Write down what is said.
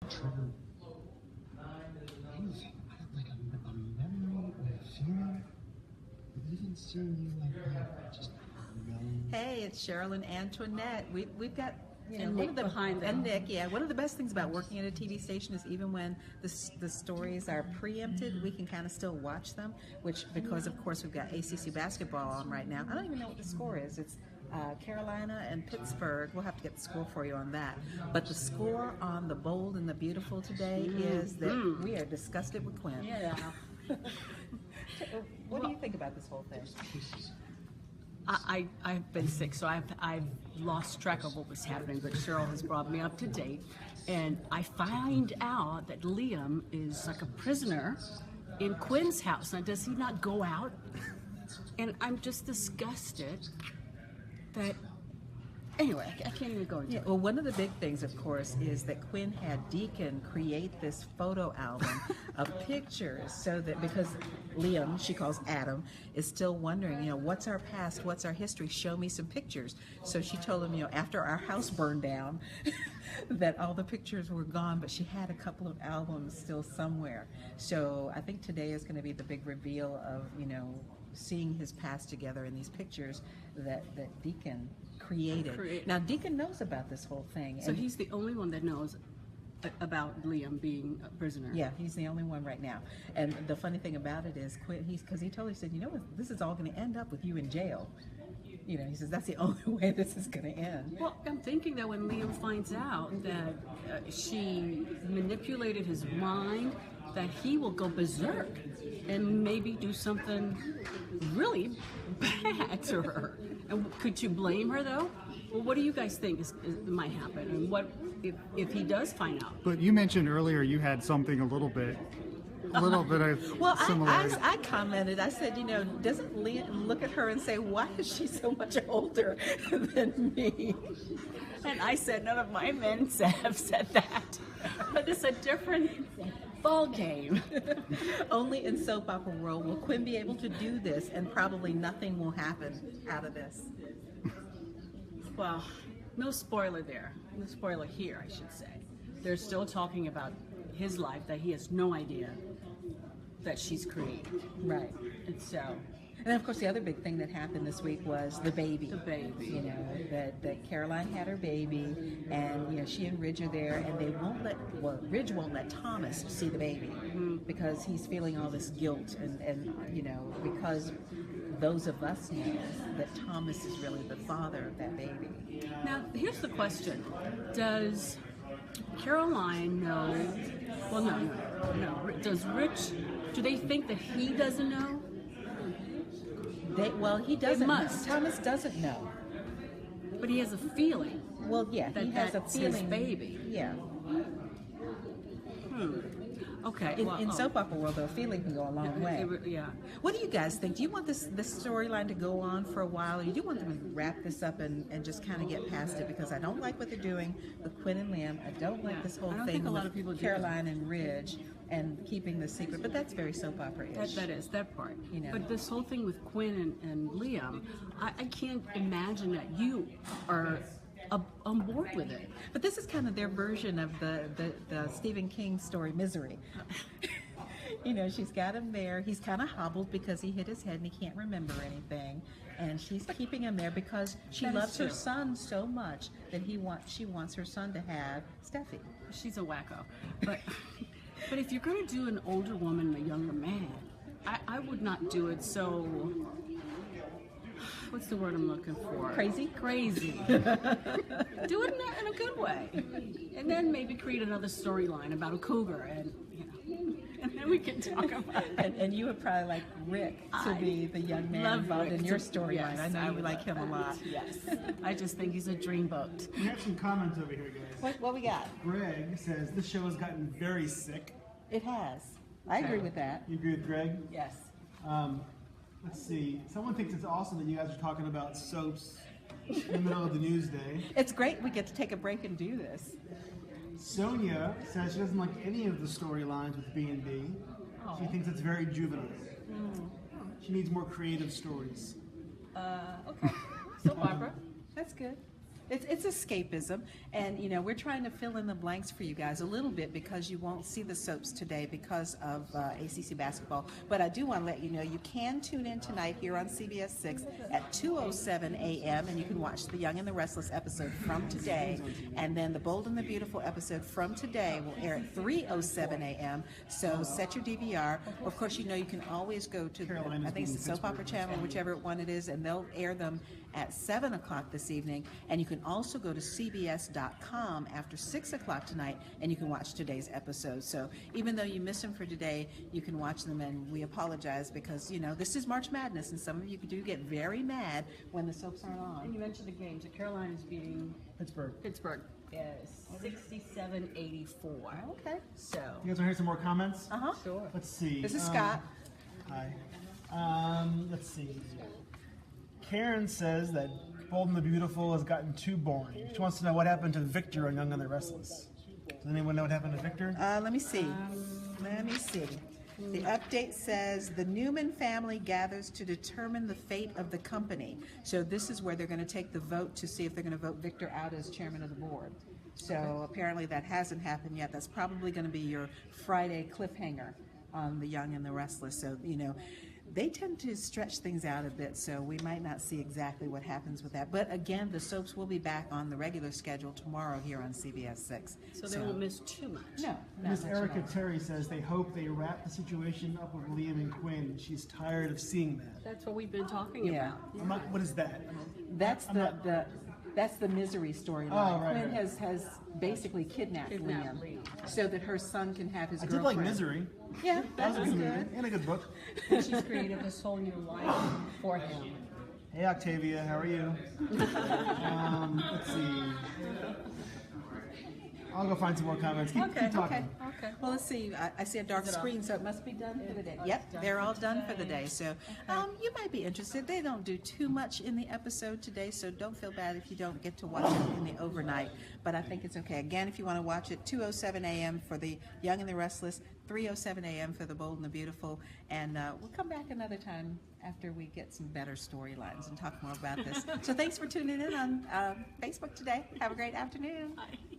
Trevor, I had like a memory or a feeling. I didn't see you like that. I just know. Hey, it's Cheryl and Antoinette. We've got And Nick behind them. And Nick, yeah. One of the best things about working at a TV station is even when the stories are preempted, we can kind of still watch them. Which because of course we've got ACC basketball on right now. I don't even know what the score is. It's Carolina and Pittsburgh. We'll have to get the score for you on that. But the score on The Bold and the Beautiful today is that we are disgusted with Quinn. Yeah. What do you think about this whole thing? I've been sick, so I've lost track of what was happening, but Cheryl has brought me up to date, and I find out that Liam is like a prisoner in Quinn's house. Now, does he not go out? And I'm just disgusted that... Anyway, I can't even go into it. Well, one of the big things, of course, is that Quinn had Deacon create this photo album of pictures so that, because Liam, she calls Adam, is still wondering, what's our past, what's our history, show me some pictures. So she told him, after our house burned down, that all the pictures were gone, but she had a couple of albums still somewhere. So I think today is going to be the big reveal of, seeing his past together in these pictures that Deacon created. Now Deacon knows about this whole thing. So he's the only one that knows about Liam being a prisoner. Yeah, he's the only one right now. And the funny thing about it is, Quinn, because he totally said, this is all going to end up with you in jail. He says that's the only way this is going to end. Well, I'm thinking that when Liam finds out that she manipulated his mind, that he will go berserk and maybe do something really bad to her. And could you blame her, though? Well, what do you guys think might happen? And what if he does find out? But you mentioned earlier you had something a little bit of well, similarity. I commented. I said, doesn't Liam look at her and say, why is she so much older than me? And I said, none of my men have said that. But it's a different ball game. Only in soap opera world will Quinn be able to do this, and probably nothing will happen out of this. Well, no spoiler there. No spoiler here, I should say. They're still talking about his life that he has no idea that she's created. Right. And so... And of course, the other big thing that happened this week was the baby. The baby. That Caroline had her baby, and she and Ridge are there, and they won't Ridge won't let Thomas see the baby because he's feeling all this guilt, and because those of us know that Thomas is really the father of that baby. Now, here's the question: does Caroline know? Well, no. Does Rich? Do they think that he doesn't know? He doesn't. They must. Thomas doesn't know. But he has a feeling. Well, yeah, that he has a that's feeling. His baby. Yeah. Okay. In soap opera world, though, a feeling can go a long way. Yeah. What do you guys think? Do you want this storyline to go on for a while, or do you want them to wrap this up and just kind of get past it? Because I don't like what they're doing with Quinn and Liam. I don't like this whole thing with Caroline and Ridge and keeping the secret. But that's very soap opera-ish. That is that part. But this whole thing with Quinn and Liam, I can't imagine that you are on board with it. But this is kind of their version of the Stephen King story Misery. She's got him there. He's kind of hobbled because he hit his head and he can't remember anything. And she's keeping him there because she loves her son so much that she wants her son to have Steffi. She's a wacko. But if you're going to do an older woman and a younger man, I would not do it so... What's the word I'm looking for? Crazy? Crazy. Do it in a good way. And then maybe create another storyline about a cougar and then we can talk about it. And you would probably like Rick to be the young man involved in your storyline. Yes, I know you like him a lot. Yes. I just think he's a dreamboat. We have some comments over here, guys. What we got? Greg says this show has gotten very sick. It has. I agree with that. You agree with Greg? Yes. Let's see. Someone thinks it's awesome that you guys are talking about soaps in the middle of the news day. It's great we get to take a break and do this. Sonia says she doesn't like any of the storylines with B&B. She thinks it's very juvenile. She needs more creative stories. Okay. Soap opera. That's good. It's escapism, and we're trying to fill in the blanks for you guys a little bit because you won't see the soaps today because of ACC basketball. But I do want to let you know you can tune in tonight here on CBS 6 at 2:07 a.m. and you can watch the Young and the Restless episode from today, and then the Bold and the Beautiful episode from today will air at 3:07 a.m. So set your DVR. Of course, you can always go to I think it's the Soap Opera Channel, whichever one it is, and they'll air them at 7 o'clock this evening. And you can also go to CBS.com after 6 o'clock tonight, and you can watch today's episode. So even though you miss them for today, you can watch them, and we apologize because, this is March Madness, and some of you do get very mad when the soaps aren't on. And you mentioned the games. The Carolinas beating Pittsburgh. Yes, 67-84. Okay. So, You guys want to hear some more comments? Uh-huh. sure. Let's see. This is Scott. Hi. Let's see. Karen says that Bold and the Beautiful has gotten too boring. She wants to know what happened to Victor on Young and the Restless. Does anyone know what happened to Victor? Let me see. The update says the Newman family gathers to determine the fate of the company. So this is where they're going to take the vote to see if they're going to vote Victor out as chairman of the board. So apparently that hasn't happened yet. That's probably going to be your Friday cliffhanger on the Young and the Restless. So, they tend to stretch things out a bit, so we might not see exactly what happens with that. But again, the soaps will be back on the regular schedule tomorrow here on CBS 6. So they won't miss too much. No. not Miss much Erica at all. Terry says they hope they wrap the situation up with Liam and Quinn. She's tired of seeing that. That's what we've been talking Yeah. about. What is that? That's that's the misery storyline. Oh, right, Quinn right. has basically kidnapped Kidnapped Liam Liam. so that her son can have his I did girlfriend. like Misery. Yeah, That that was a was good good. movie and a good book. And she's created this whole new life for him. Hey Octavia, how are you? Let's see. I'll go find some more comments. Keep talking. Okay. Well, let's see. I see a dark Is it screen, off? so it must be done for the day. it's Yep, done they're for all done for the today. day. So you might be interested. They don't do too much in the episode today, so don't feel bad if you don't get to watch it in the overnight. But I think it's okay. Again, if you want to watch it, 2:07 a.m. for the Young and the Restless, 3:07 a.m. for the Bold and the Beautiful. And we'll come back another time after we get some better storylines and talk more about this. So thanks for tuning in on Facebook today. Have a great afternoon. Bye.